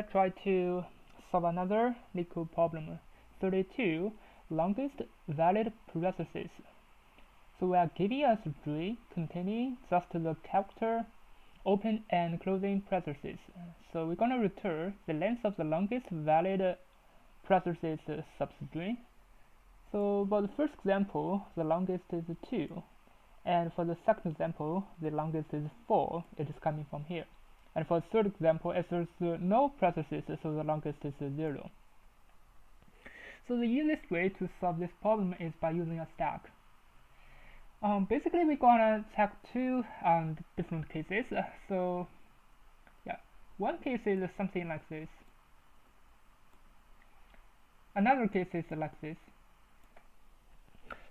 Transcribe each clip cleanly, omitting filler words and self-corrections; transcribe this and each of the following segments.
let's try to solve another Leetcode problem. 32, longest valid parentheses. So we are giving a string containing just the character open and closing parentheses. So we're going to return the length of the longest valid parentheses substring. So for the first example, the longest is 2. And for the second example, the longest is 4. It is coming from here. And for the third example, if there's no parentheses, so the longest is 0. So the easiest way to solve this problem is by using a stack. Basically, we're gonna check two different cases. So yeah, one case is something like this. Another case is like this.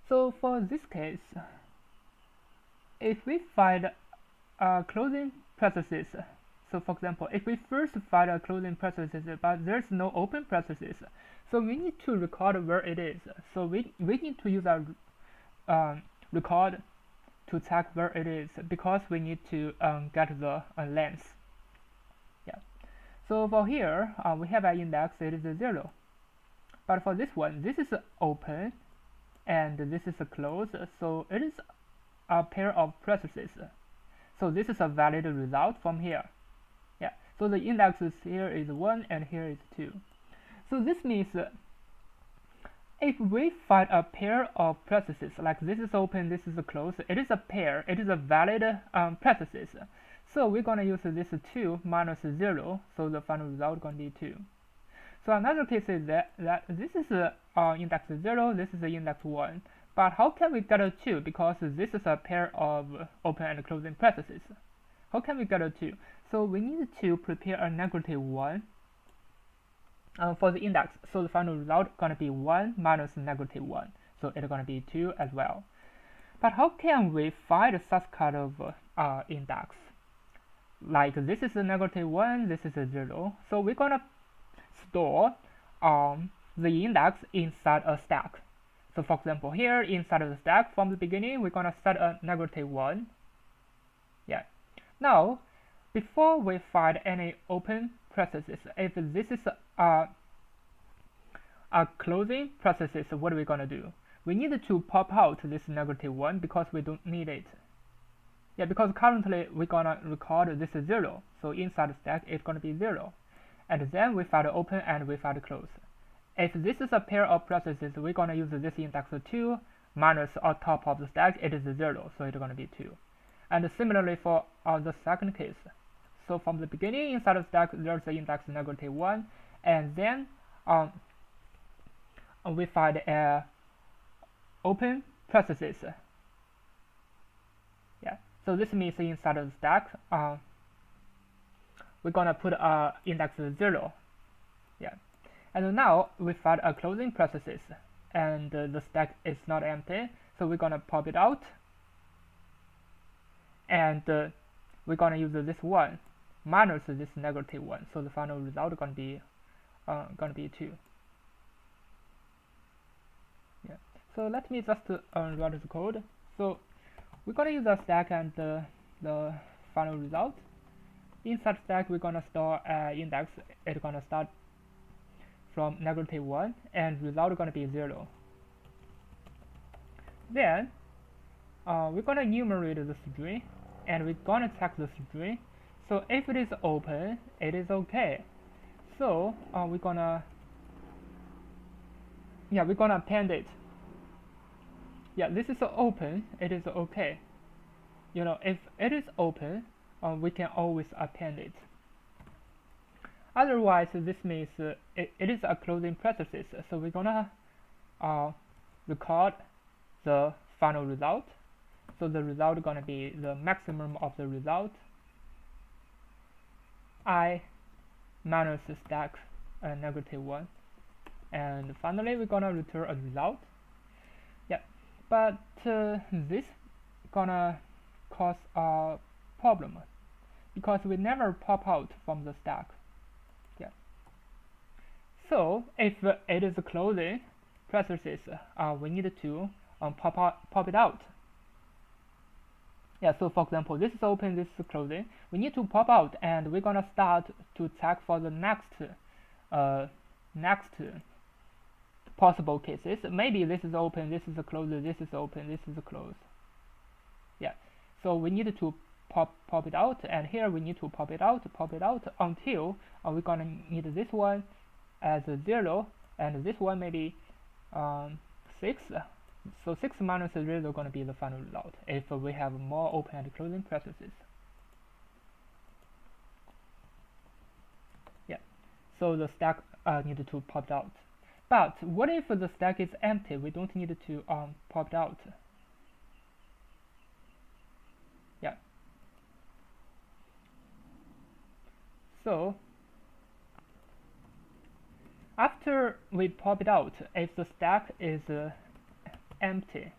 So for this case, if we find closing parentheses, so for example, if we first find a closing parentheses but there's no open parentheses, so we need to record where it is. So we need to use our record to check where it is because we need to get the length. Yeah. So for here, we have an index, it is 0. But for this one, this is open and this is a close, so it is a pair of parentheses. So this is a valid result from here. Yeah. So the indexes here is 1 and here is 2. So this means if we find a pair of parentheses, like this is open, this is a close, it is a pair, it is a valid parentheses. So we're going to use this 2 minus 0, so the final result is going to be 2. So another case is that this is index 0, this is index 1. But how can we get a 2? Because this is a pair of open and closing parentheses. How can we get a 2? So we need to prepare a negative 1 for the index. So the final result is going to be 1 minus negative 1. So it's going to be 2 as well. But how can we find such kind of index? Like this is a negative 1, this is a 0. So we're going to store the index inside a stack. So for example, here inside of the stack, from the beginning, we're going to set a negative 1. Yeah. Now, before we find any open parentheses, if this is a closing parentheses, what are we going to do? We need to pop out this negative 1 because we don't need it. Yeah, because currently we're going to record this 0. So inside the stack, it's going to be 0. And then we find open and we find close. If this is a pair of parentheses, we're going to use this index 2 minus on top of the stack, it is 0, so it's going to be 2. And similarly for the second case. So from the beginning, inside of the stack, there's the index negative 1, and then we find a open parentheses. Yeah, so this means inside of the stack, we're going to put index 0. Yeah. And now we find a closing parentheses, and the stack is not empty, so we're gonna pop it out, and we're gonna use this 1 minus this negative 1, so the final result is gonna be 2. Yeah. So let me just write the code. So we're gonna use the stack and the final result. Inside stack, we're gonna store index. It's gonna start from negative 1 and result is going to be 0. Then we're going to enumerate the string and we're going to check the string. So if it is open, it is okay. So we're gonna append it. Yeah, this is open, it is okay. You know, if it is open, we can always append it. Otherwise, this means it is a closing parenthesis, so we're gonna record the final result. So the result is gonna be the maximum of the result, I minus the stack negative 1, and finally we're gonna return a result. Yeah, but this gonna cause a problem because we never pop out from the stack. So if it is closing parentheses, we need to pop it out. Yeah, so for example, this is open, this is closing. We need to pop out, and we're gonna start to check for the next possible cases. Maybe this is open, this is a closed, this is open, this is a closed. Yeah, so we need to pop it out, and here we need to pop it out until we're gonna need this one as a 0, and this one maybe 6. So 6 minus 0 is going to be the final result if we have more open and closing processes. Yeah, so the stack need to pop it out. But what if the stack is empty? We don't need to pop it out. Yeah. So after we pop it out, if the stack is empty,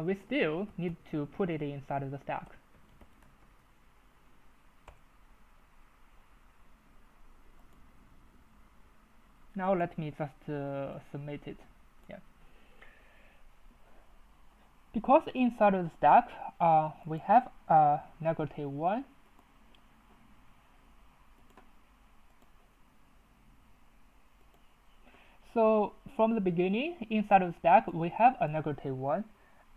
we still need to put it inside of the stack. Now let me just submit it. Yeah. Because inside of the stack we have a -1. So from the beginning, inside of the stack, we have a -1.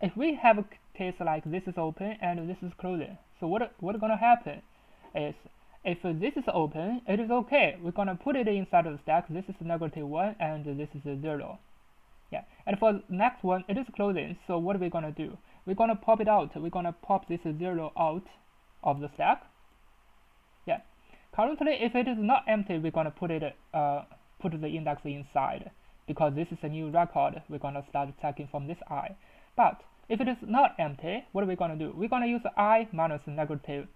If we have a case like this is open and this is closing, so what's gonna happen is, if this is open, it is okay. We're gonna put it inside of the stack. This is -1 and this is a 0. Yeah, and for the next one, it is closing. So what are we gonna do? We're gonna pop it out. We're gonna pop this 0 out of the stack. Yeah. Currently, if it is not empty, we're gonna put it put the index inside, because this is a new record. We're gonna start checking from this I. But if it is not empty, what are we gonna do? We're gonna use I minus negative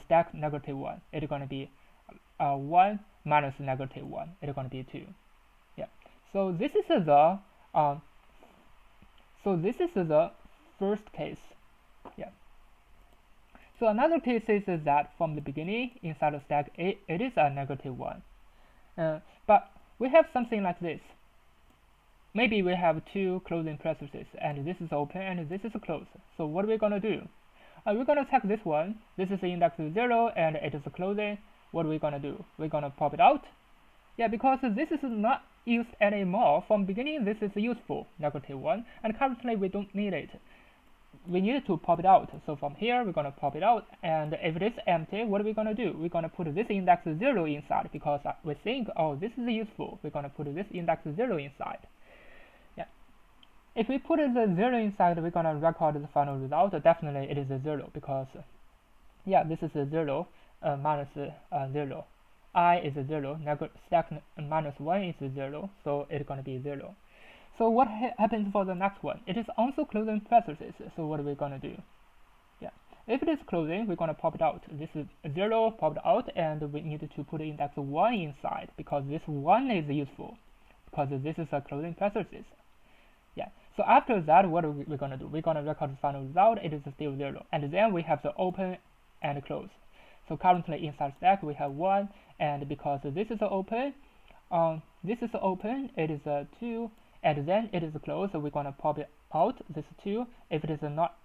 stack -1. It's gonna be 1 minus -1. It's gonna be 2. Yeah. So this is the first case. Yeah. So another case is that from the beginning inside the stack it is a -1. But we have something like this. Maybe we have 2 closing processes, and this is open and this is closed. So what are we gonna do? We're gonna check this one. This is the index 0 and it is closing. What are we gonna do? We're gonna pop it out. Yeah, because this is not used anymore. From beginning, this is useful, -1, and currently we don't need it. We need to pop it out. So from here, we're gonna pop it out, and if it is empty, what are we gonna do? We're gonna put this index 0 inside, because we think, oh, this is useful. We're gonna put this index 0 inside. Yeah. If we put the 0 inside, we're gonna record the final result. Definitely, it is a 0, because yeah, this is a 0 minus 0. I is a 0. Stack -1 is a 0, so it's gonna be 0. So what happens for the next one? It is also closing processes. So what are we gonna do? Yeah, if it is closing, we're gonna pop it out. This is 0 popped out, and we need to put index 1 inside, because this 1 is useful, because this is a closing processes. Yeah. So after that, what are we gonna do? We're gonna record the final result. It is still 0, and then we have the open and close. So currently inside stack we have 1, and because this is open, it is a 2. And then it is closed, so we're gonna pop it out, this 2. If it is not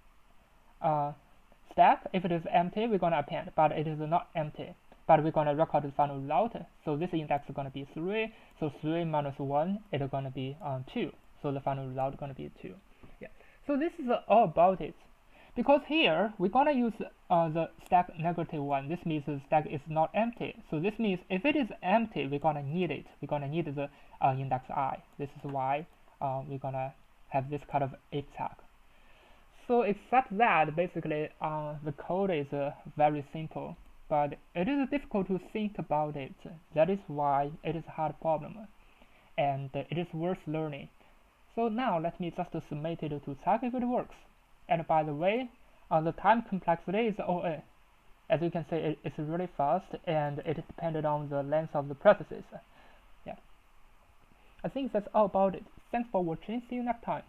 stack, if it is empty, we're gonna append, but it is not empty. But we're gonna record the final result. So this index is gonna be 3. So 3 minus 1 is gonna be 2. So the final result is gonna be 2. Yeah. So this is all about it. Because here we're gonna use the stack -1. This means the stack is not empty. So this means if it is empty, we're gonna need it. We're gonna need the index I. This is why we're gonna have this kind of if tag. So except that, basically the code is very simple, but it is difficult to think about it. That is why it is a hard problem, and it is worth learning. So now let me just submit it to check if it works. And by the way, the time complexity is ON. As you can see, it's really fast, and it depended on the length of the processes. Yeah. I think that's all about it. Thanks for watching. See you next time.